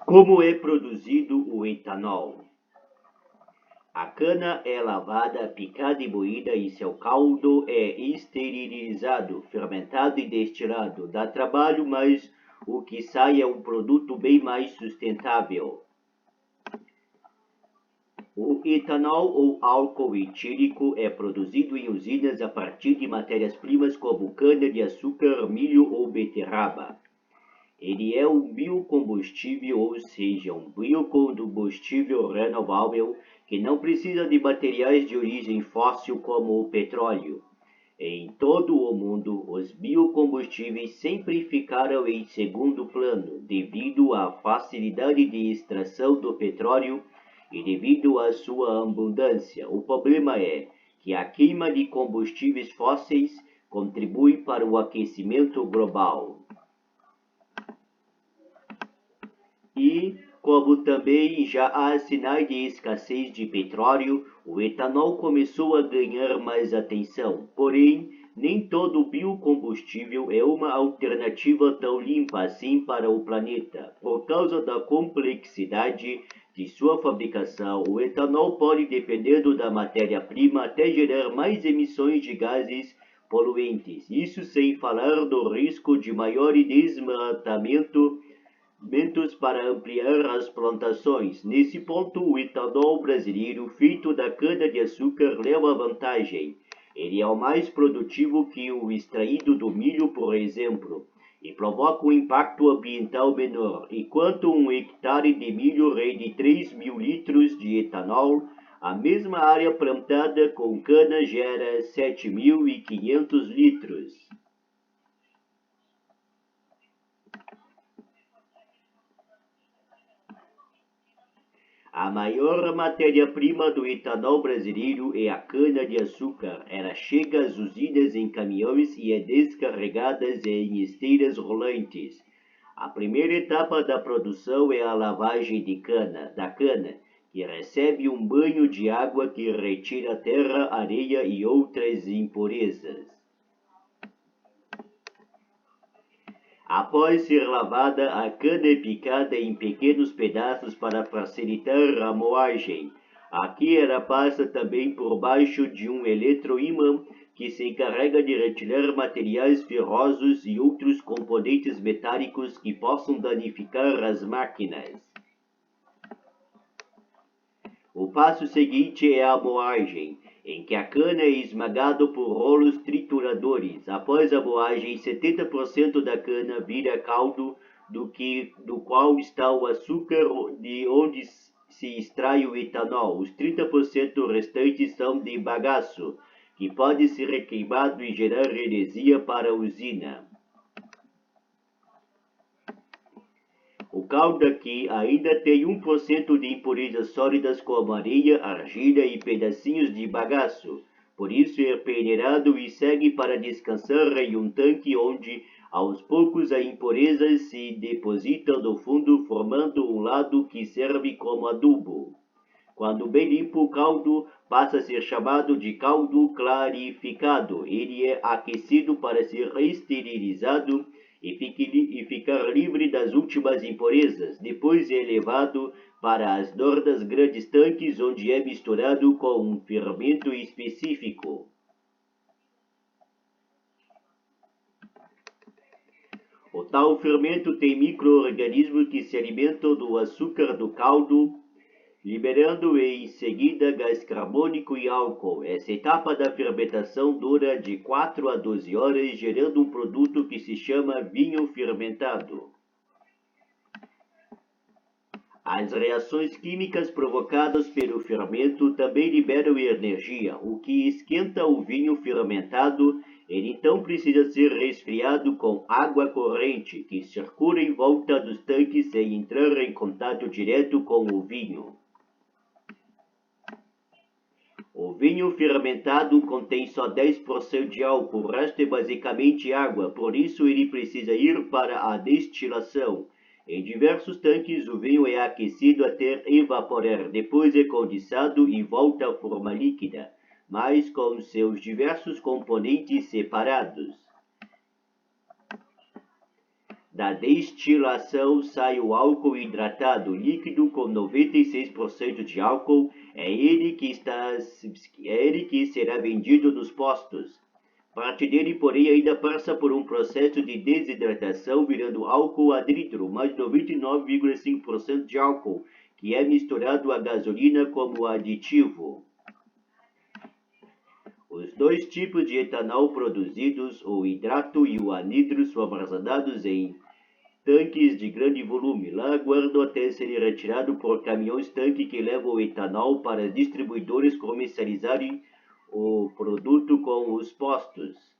Como é produzido o etanol? A cana é lavada, picada e moída e seu caldo é esterilizado, fermentado e destilado. Dá trabalho, mas o que sai é um produto bem mais sustentável. O etanol ou álcool etílico é produzido em usinas a partir de matérias-primas como cana-de-açúcar, milho ou beterraba. Ele é um biocombustível, ou seja, um biocombustível renovável que não precisa de materiais de origem fóssil como o petróleo. Em todo o mundo, os biocombustíveis sempre ficaram em segundo plano devido à facilidade de extração do petróleo e devido à sua abundância. O problema é que a queima de combustíveis fósseis contribui para o aquecimento global. E, como também já há sinais de escassez de petróleo, o etanol começou a ganhar mais atenção. Porém, nem todo biocombustível é uma alternativa tão limpa assim para o planeta. Por causa da complexidade de sua fabricação, o etanol pode, dependendo da matéria-prima, até gerar mais emissões de gases poluentes. Isso sem falar do risco de maior desmatamento para ampliar as plantações. Nesse ponto, o etanol brasileiro feito da cana-de-açúcar leva vantagem. Ele é o mais produtivo que o extraído do milho, por exemplo, e provoca um impacto ambiental menor. Enquanto um hectare de milho rende 3.000 litros de etanol, a mesma área plantada com cana gera 7.500 litros. A maior matéria-prima do etanol brasileiro é a cana-de-açúcar. Ela chega às usinas em caminhões e é descarregada em esteiras rolantes. A primeira etapa da produção é a lavagem da cana, que recebe um banho de água que retira terra, areia e outras impurezas. Após ser lavada, a cana é picada em pequenos pedaços para facilitar a moagem. Aqui ela passa também por baixo de um eletroímã que se encarrega de retirar materiais ferrosos e outros componentes metálicos que possam danificar as máquinas. O passo seguinte é a moagem, em que a cana é esmagada por rolos trituradores. Após a moagem, 70% da cana vira caldo do qual está o açúcar de onde se extrai o etanol. Os 30% restantes são de bagaço, que pode ser queimado e gerar energia para a usina. O caldo aqui ainda tem 1% de impurezas sólidas como areia, argila e pedacinhos de bagaço. Por isso é peneirado e segue para descansar em um tanque onde, aos poucos, a impureza se deposita no fundo, formando um lado que serve como adubo. Quando bem limpo, o caldo passa a ser chamado de caldo clarificado. Ele é aquecido para ser esterilizado e ficar livre das últimas impurezas. Depois é levado para as dornas grandes tanques, onde é misturado com um fermento específico. O tal fermento tem micro-organismos que se alimentam do açúcar do caldo, liberando em seguida gás carbônico e álcool. Essa etapa da fermentação dura de 4 a 12 horas, gerando um produto que se chama vinho fermentado. As reações químicas provocadas pelo fermento também liberam energia, o que esquenta o vinho fermentado. Ele então precisa ser resfriado com água corrente, que circula em volta dos tanques sem entrar em contato direto com o vinho. O vinho fermentado contém só 10% de álcool, o resto é basicamente água, por isso ele precisa ir para a destilação. Em diversos tanques, o vinho é aquecido até evaporar, depois é condensado e volta à forma líquida, mas com seus diversos componentes separados. Da destilação sai o álcool hidratado líquido com 96% de álcool. É ele que será vendido nos postos. Parte dele, porém, ainda passa por um processo de desidratação, virando álcool adrídro, mais 99,5% de álcool, que é misturado à gasolina como aditivo. Os dois tipos de etanol produzidos, o hidrato e o anidro, são armazenados em tanques de grande volume. Lá aguardam até serem retirados por caminhões-tanque que levam o etanol para distribuidores comercializarem o produto com os postos.